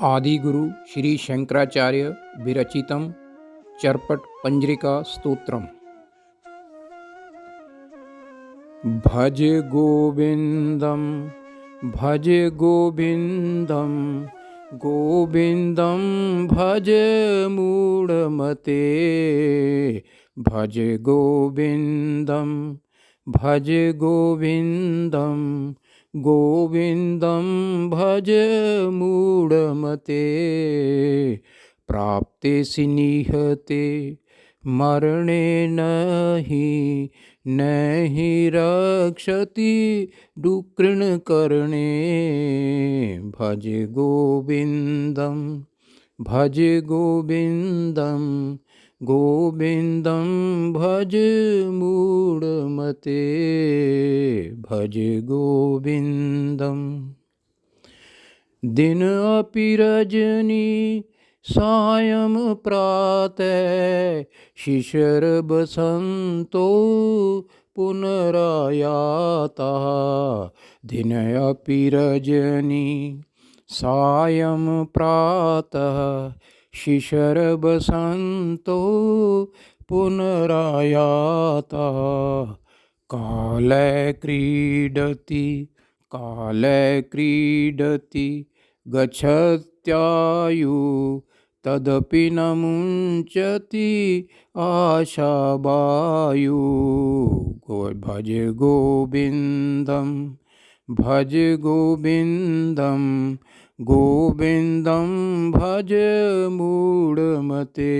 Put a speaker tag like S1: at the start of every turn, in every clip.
S1: आदिगुरु श्री शंकराचार्य विरचितं चर्पट पंजरिका स्तोत्रम्। भज गोविंदम भज गोविंदम गोविंदम भज मूढ़मते। भज गोविंदम भज गोविंदम गोविंदम भज मूढ़मते। प्राप्ते सिनिहते मरणे नहि नहि रक्षति दुकृण करणे। भज गोविंदम भज गोविंदम गोविंदम भज मूढ़मते। भज गोविंदम दिन अपि रजनी सायं प्रातः शिशिर बसंतो पुनरायातः। दिन अपि रजनी सायं प्रातः शिशिर बसंतो पुनरायातः। काले क्रीडति गच्छत्यायु तदपि न मुंचति आशावायु। भज गोविंदम भज गोविंदम गोविंदम भज मूढ़मते।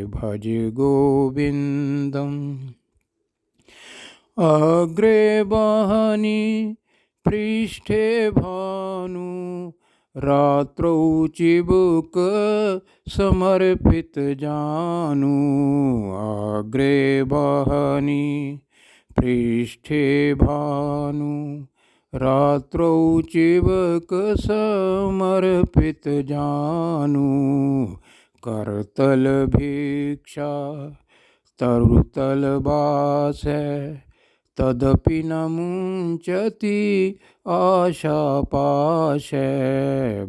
S1: भज गोविंदम अग्रे वहनि पृष्ठे भानु रात्रौ चिबुक समर्पित जानु। अग्रे वहनि पृष्ठे भानु रात्रौ चिबुक समर्पित जानु। करतल भिक्षा तरुतल बास तदपि न मुंचति आशा पाश।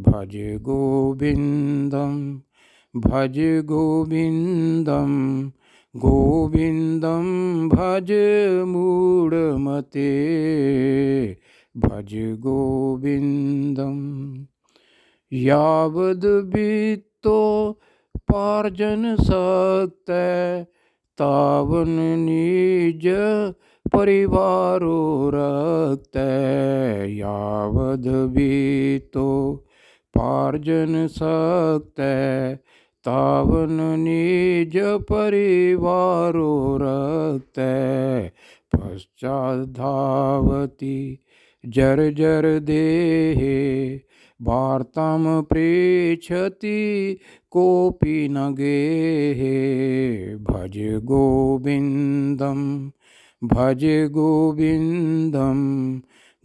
S1: भज गोविंदम भज गोविंदम गोविंदम भज मूढ़मते। भज गोविंदम यावद वित्तो पार्जन सक्त तावन निज परिवारो रक्त। यावद वित्तो पार्जन सक्त तावन निज परिवारो रक्त। पश्चात् धावति जर्जर देहे वार्तां पृच्छति कोपि न गेहे। भज गोविंदम भज गोविंदम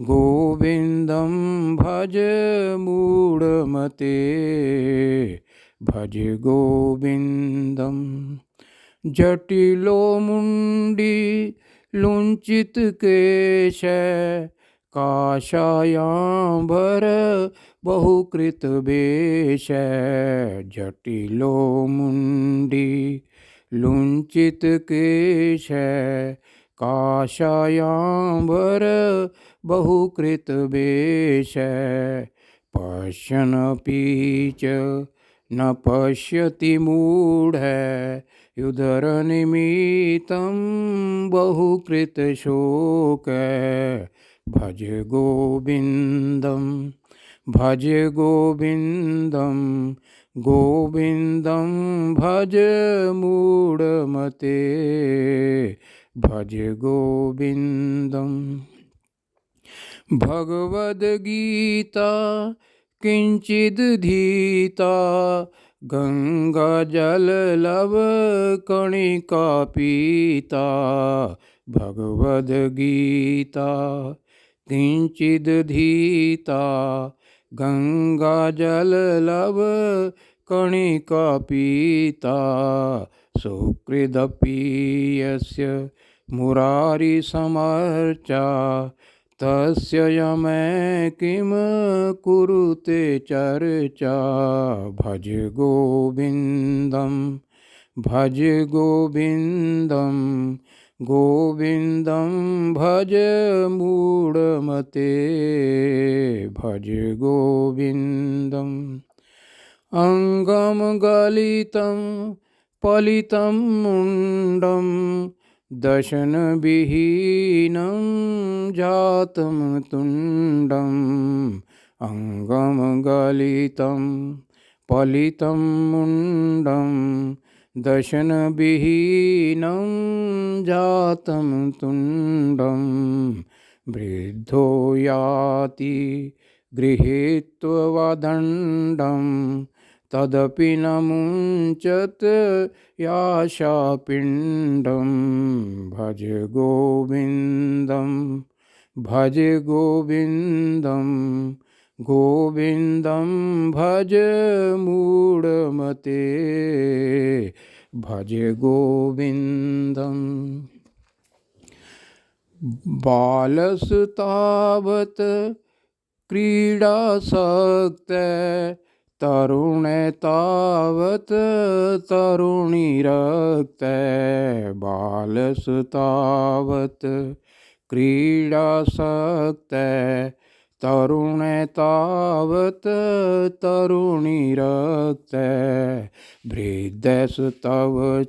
S1: गोविंदम भज मूढ़मते। भज गोविंदम जटिलो मुंडी लुंचित केश काषायांबर बहुकृत वेश। जटिलो मुंडी लुंचित केश काषायांबर बहुकृत वेश। पश्यन्नपि च न पश्यति मूढ़ युधरनिमित्तं बहुकृत शोक। भज गोविंदम भज गोविंदम गोविंदम भज मूढ़मते। भज गोविंदम भगवद गीता किंचिदधीता गंगा जल लव कणिका पीता। भगवद गीता किंचिदधीता गंगा जल लव कणिका पीता। सुकृदपि यस्य मुरारी समर्चा तस्य यमै किं कुरुते चर्चा। भज गोविन्दं भज गोविन्दं गोविन्दं भज मूढमते। भज गोविन्दम् अङ्गं गलितं पलितं मुण्डं दशनविहीनं जातं तुण्डम्। अङ्गं गलितं पलितं मुण्डं दशनविहीनं जातं तुण्डं। वृद्धो याति गृहीत्वा तदपि न मुञ्चत् याशापिण्डं। भज गोविन्दं भज गोविन्दं गोविन्दं भज मूढमते। भज गोविन्दम् बालस्तावत् क्रीडासक्ते तरुणे तावत् तरुणीरक्ते। बालस्तावत् क्रीडासक्ते तरुणे तावत् तरुणीरक्ते। वृद्धस्तव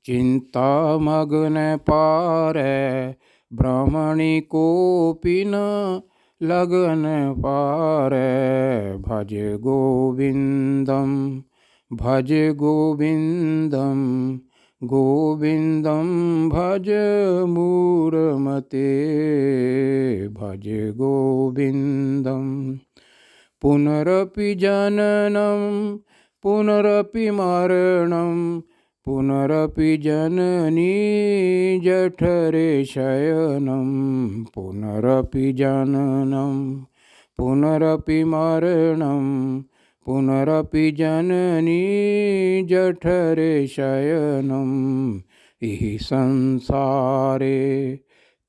S1: चिन्तामग्ने पारे भ्रमणि कोऽपि न लगन पारे। भज गोविन्दं भज गोविन्दं गोविन्दं भज मूढमते। भज गोविन्दम् पुनरपि जननं पुनरपि मरणं पुनरपि जननी जठरे शयनं। पुनरपि जननं पुनरपि मरणं पुनरपि जननी जठरे शयनं। इहि संसारे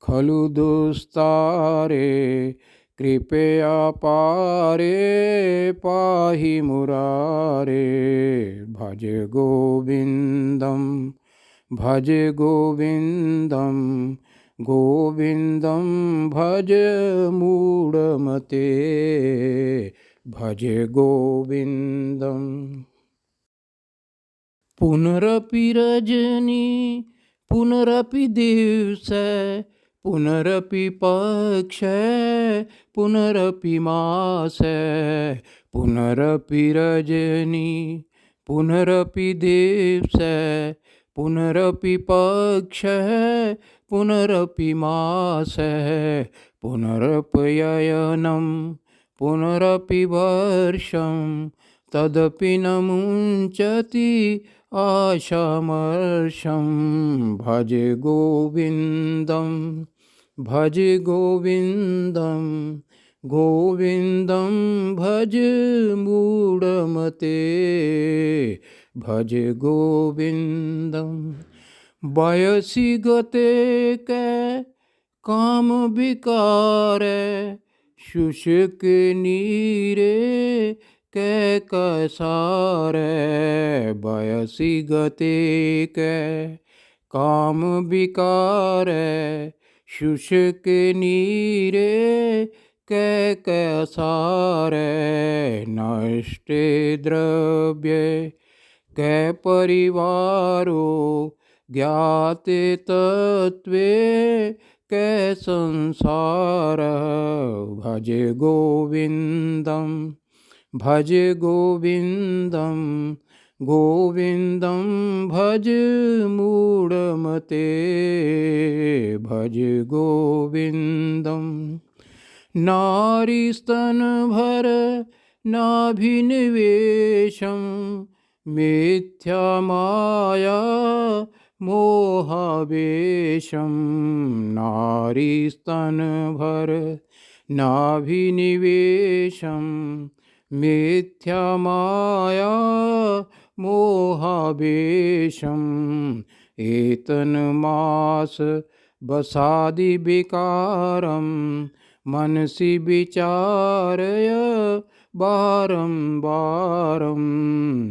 S1: खलु दुस्तारे कृपया पारे पाहि मुरारे। भज गोविन्दं भज गोविन्दं गोविन्दं भज मूढमते। भज गोविन्दम् पुनरपि रजनी पुनरपि दिवसे पुनरपि पक्षे पुनरपि मासे। पुनरपि रजनी पुनरपि दिवसे पुनरपि पक्षे पुनरपि मासे। पुनरपयनं पुनरपि वर्षं तदपि न मुञ्चति आशामर्षं। भज गोविन्दं भज गोविन्दं गोविन्दं भज मूढमते। भज गोविन्दम् बयसि गते कै काम विकारे शुष्क नीरे कै कसारे। बयसि गते कै काम विकारे शुष्क नीरे कै कसारे। नष्टे द्रव्ये कै परिवारो ज्ञाते तत्त्वे कै संसार। भज गोविन्दं भज गोविन्दं गोविन्दं भज मूढमते। भज गोविन्दम् नारीस्तनभर नाभिनिवेशं मिथ्या माया मोहावेशं। नारीस्तनभर नाभिनिवेशं मिथ्या माया मोहावेशं। एतन्मास वसादि विकारं मनसि विचारय बारंबारं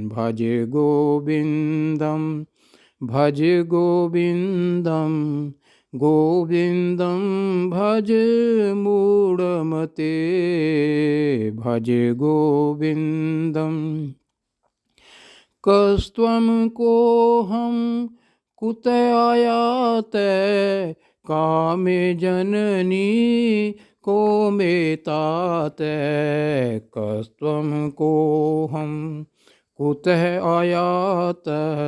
S1: भज गोविन्दं भज गोविन्दं गोविन्दं भज मूढमते भज गोविन्दं कस्त्वं कोऽहं कुत आयाते कामे जननी को मे ताते कस्त्वं कोऽहं कुतः आयातः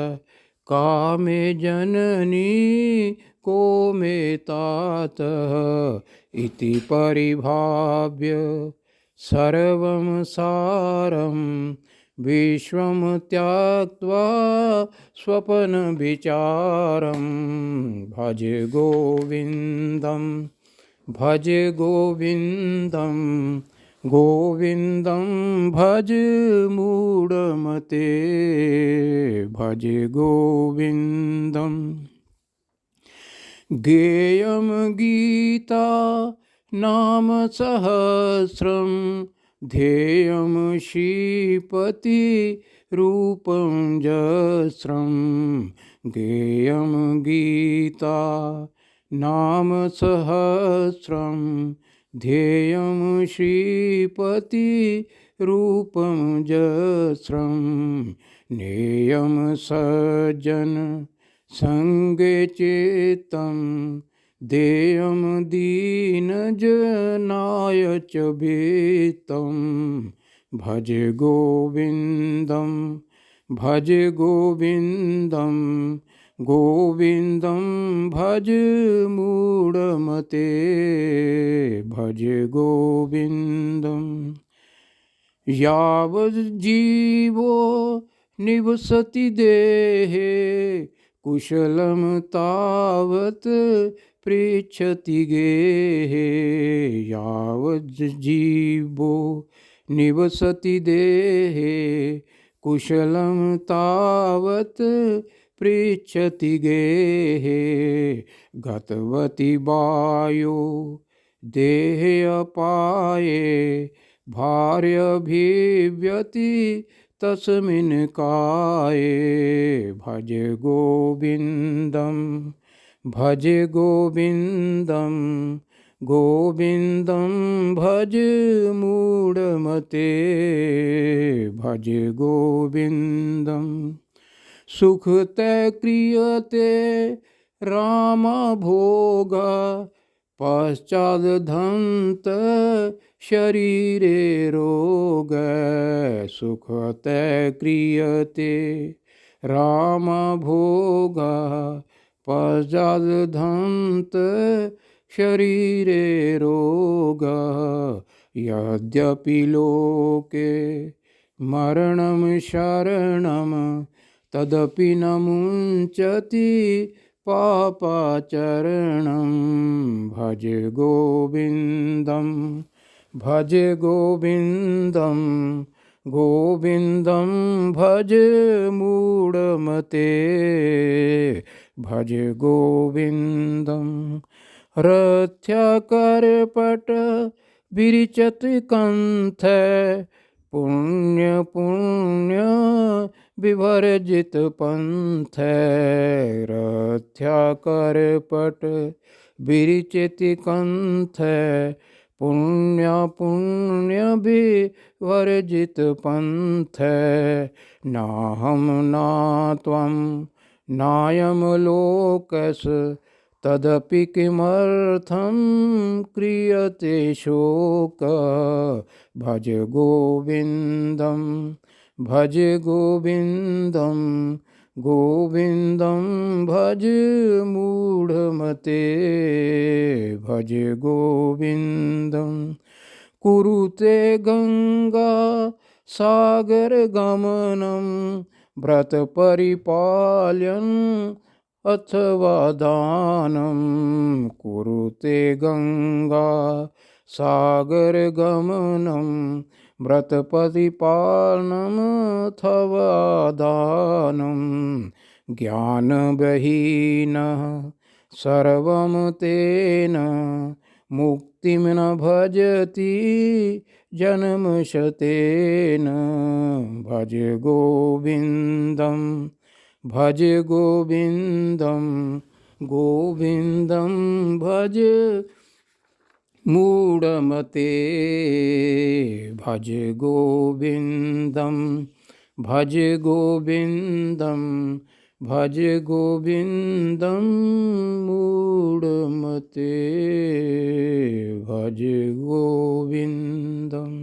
S1: कामे जननी को मे तातः इति परिभाव्य सर्वं सारं विश्वं त्यक्त्वा स्वपनविचारं भज गोविन्दं भज गोविन्दं गोविन्दं भज मूढमते भज गोविन्दं गेयं गीता नाम सहस्रं ध्येयं श्रीपति रूपं जस्रं गेयं गीता नाम सहस्रं ध्येयं श्रीपति रूपं जस्रं नेयं सज्जन संगे चित्तं देयं दीनजनाय च भीतं भज गोविन्दं भज गोविन्दं गोविन्दं भज मूढमते भज गोविन्दं यावज्जीवो निवसति देहे कुशलं तावत् पृच्छति गेहे यावज्जीवो निवसति देहे कुशलं तावत् पृच्छति गेहे गतवति वायो देहे अपाये भार्यभिव्यति तस्मिन् काये भज गोविन्दं भज गोविन्दं गोविन्दं भज मूढमते भज गोविन्दं सुखते क्रियते रामभोग पश्चादधन्त शरीरे रोग सुखते क्रियते रामभोग पश्चादधन्त शरीरे रोग यद्यपि लोके मरणं शरणं तदपि न मुञ्चति पापाचरणं भज गोविन्दं भज गोविन्दं गोविन्दं भज मूढमते भज गोविन्दं रथ्याकरपट विरिचत कंठ पुण्य पुण्य विवर्जित पंथ रथ्याकरपट विरिचित कंठ पुण्य पुण्य विवर्जित पंथ नाहं ना त्वं नायं लोकस् तदपि किमर्थं क्रियते शोक भज गोविन्दं भज गोविन्दं गोविन्दं भज मूढमते भज गोविन्दं कुरुते गंगा सागर गमनं व्रत परिपाल्यन् अथवा दानं कुरुते गंगा सागर गमनं व्रतपरिपालनम् अथवा दानं ज्ञानविहीनः सर्वं तेन मुक्तिं न भजति जन्मशतेन भज गोविन्दं भज गोविन्दं गोविन्दं भज मूढमते भज गोविन्दं भज गोविन्दं भज गोविन्दं मूढमते भज गोविन्दम्।